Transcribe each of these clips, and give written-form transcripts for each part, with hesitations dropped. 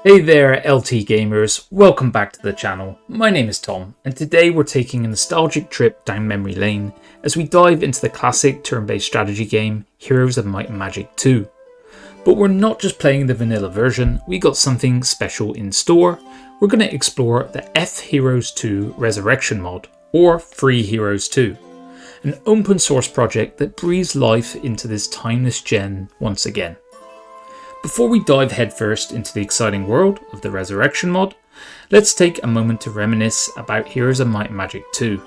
Hey there LT gamers, welcome back to the channel. My name is Tom and today we're taking a nostalgic trip down memory lane as we dive into the classic turn-based strategy game Heroes of Might and Magic 2. But we're not just playing the vanilla version, we got something special in store. We're going to explore the F Heroes 2 Resurrection mod, or Free Heroes 2. An open source project that breathes life into this timeless gen once again. Before we dive headfirst into the exciting world of the Resurrection mod, let's take a moment to reminisce about Heroes of Might and Magic 2.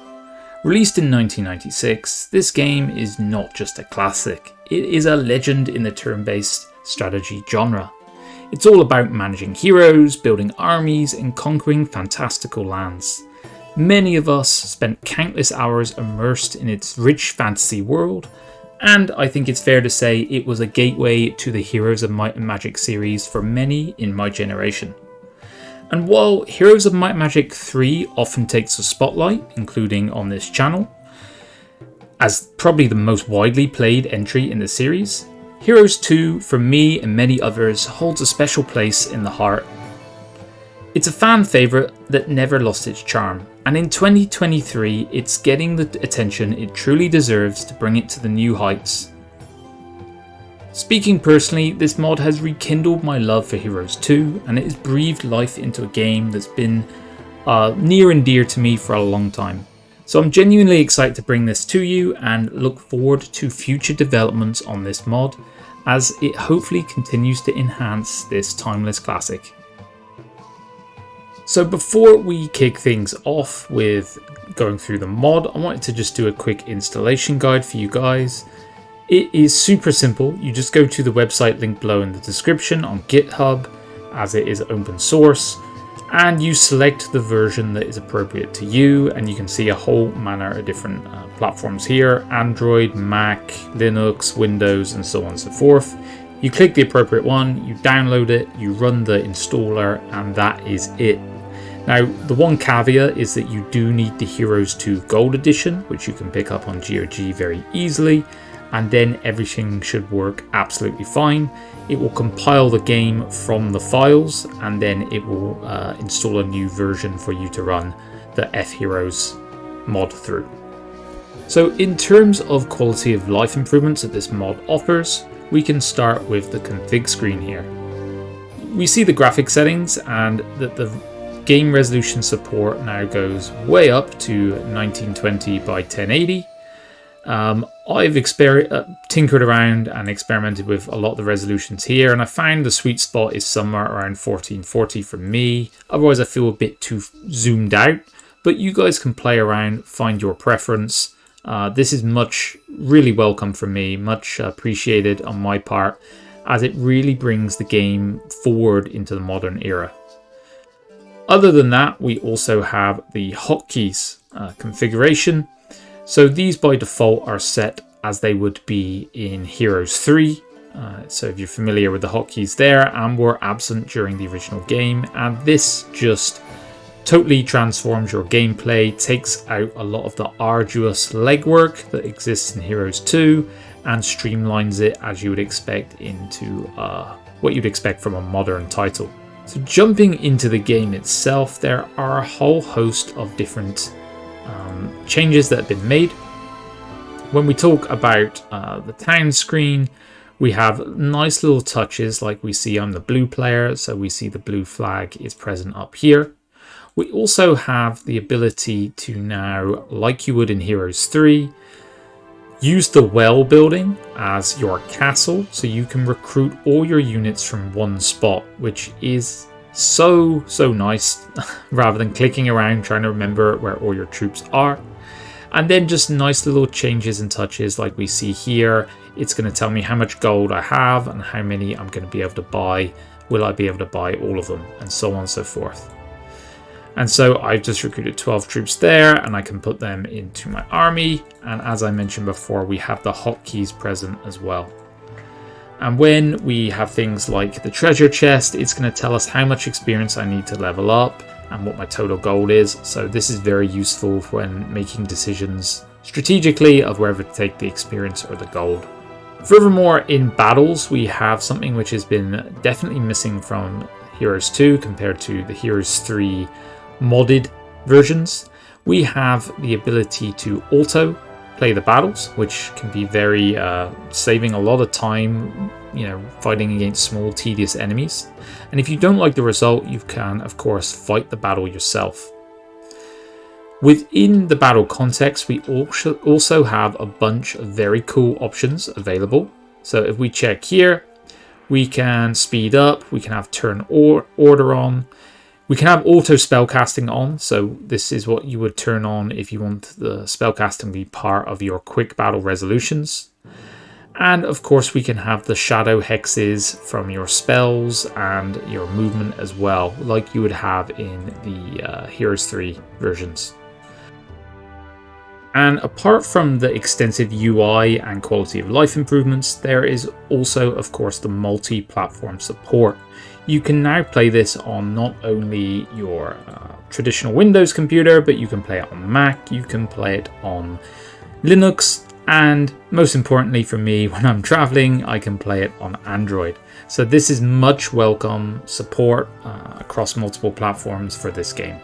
Released in 1996, this game is not just a classic, it is a legend in the turn-based strategy genre. It's all about managing heroes, building armies, and conquering fantastical lands. Many of us spent countless hours immersed in its rich fantasy world, and I think it's fair to say it was a gateway to the Heroes of Might and Magic series for many in my generation. And while Heroes of Might and Magic 3 often takes the spotlight, including on this channel, as probably the most widely played entry in the series, Heroes 2, for me and many others, holds a special place in the heart. It's a fan favourite that never lost its charm, and in 2023 it's getting the attention it truly deserves to bring it to the new heights. Speaking personally, this mod has rekindled my love for Heroes 2 and it has breathed life into a game that's been near and dear to me for a long time. So I'm genuinely excited to bring this to you and look forward to future developments on this mod as it hopefully continues to enhance this timeless classic. So before we kick things off with going through the mod, I wanted to just do a quick installation guide for you guys. It is super simple. You just go to the website linked below in the description on GitHub, as it is open source, and you select the version that is appropriate to you, and you can see a whole manner of different platforms here: Android, Mac, Linux, Windows, and so on and so forth. You click the appropriate one, you download it, you run the installer, and that is it. Now, the one caveat is that you do need the Heroes 2 Gold Edition, which you can pick up on GOG very easily, and then everything should work absolutely fine. It will compile the game from the files, and then it will install a new version for you to run the F Heroes mod through. So in terms of quality of life improvements that this mod offers, we can start with the config screen here. We see the graphic settings and that the game resolution support now goes way up to 1920 by 1080. I've tinkered around and experimented with a lot of the resolutions here, and I find the sweet spot is somewhere around 1440 for me. Otherwise I feel a bit too zoomed out, but you guys can play around, find your preference. This is really welcome for me, much appreciated on my part, as it really brings the game forward into the modern era. Other than that, we also have the hotkeys configuration. So these by default are set as they would be in Heroes 3. So if you're familiar with the hotkeys there, and were absent during the original game, and this just totally transforms your gameplay, takes out a lot of the arduous legwork that exists in Heroes 2, and streamlines it as you would expect into what you'd expect from a modern title. So jumping into the game itself, there are a whole host of different changes that have been made. When we talk about the town screen, we have nice little touches like we see on the blue player, so we see the blue flag is present up here. We also have the ability to now, like you would in Heroes 3, use the well building as your castle, so you can recruit all your units from one spot, which is so nice rather than clicking around trying to remember where all your troops are. And then just nice little changes and touches like we see here. It's going to tell me how much gold I have and how many I'm going to be able to buy. Will I be able to buy all of them, and so on and so forth. And so I've just recruited 12 troops there, and I can put them into my army. And as I mentioned before, we have the hotkeys present as well. And when we have things like the treasure chest, it's going to tell us how much experience I need to level up and what my total gold is. So this is very useful when making decisions strategically of whether to take the experience or the gold. Furthermore, in battles, we have something which has been definitely missing from Heroes 2 compared to the Heroes 3 modded versions. We have the ability to auto play the battles, which can be very saving a lot of time, fighting against small tedious enemies. And if you don't like the result, you can of course fight the battle yourself. Within the battle context, we also have a bunch of very cool options available. So if we check here, we can speed up, we can have turn order on, we can have auto spellcasting on. So this is what you would turn on if you want the spellcasting to be part of your quick battle resolutions. And of course we can have the shadow hexes from your spells and your movement as well, like you would have in the Heroes 3 versions. And apart from the extensive UI and quality of life improvements, there is also, of course, the multi-platform support. You can now play this on not only your traditional Windows computer, but you can play it on Mac, you can play it on Linux, and most importantly for me, when I'm traveling, I can play it on Android. So this is much welcome support across multiple platforms for this game.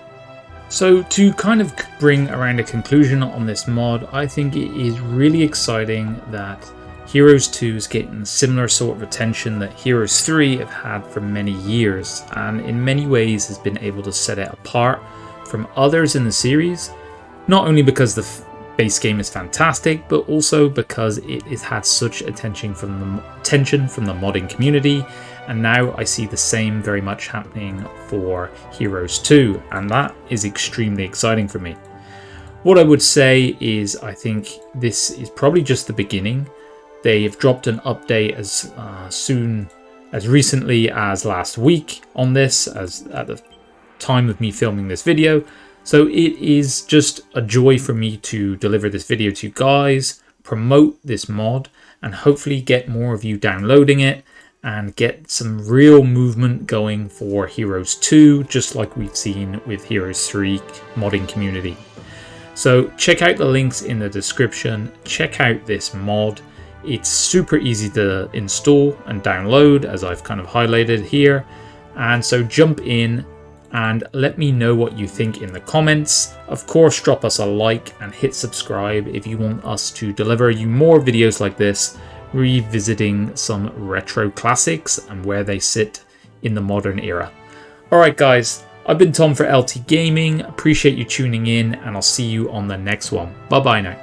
So to kind of bring around a conclusion on this mod, I think it is really exciting that Heroes 2 is getting similar sort of attention that Heroes 3 have had for many years, and in many ways has been able to set it apart from others in the series, not only because the base game is fantastic, but also because it has had such attention from the modding community. And now I see the same very much happening for Heroes 2, and that is extremely exciting for me. What I would say is I think this is probably just the beginning. They have dropped an update as recently as last week on this, as at the time of me filming this video. So it is just a joy for me to deliver this video to you guys, promote this mod, and hopefully get more of you downloading it and get some real movement going for Heroes 2, just like we've seen with Heroes 3 modding community. So check out the links in the description, check out this mod. It's super easy to install and download, as I've kind of highlighted here. And so jump in and let me know what you think in the comments. Of course, drop us a like and hit subscribe if you want us to deliver you more videos like this, revisiting some retro classics and where they sit in the modern era. Alright guys, I've been Tom for LT Gaming, appreciate you tuning in, and I'll see you on the next one. Bye bye now.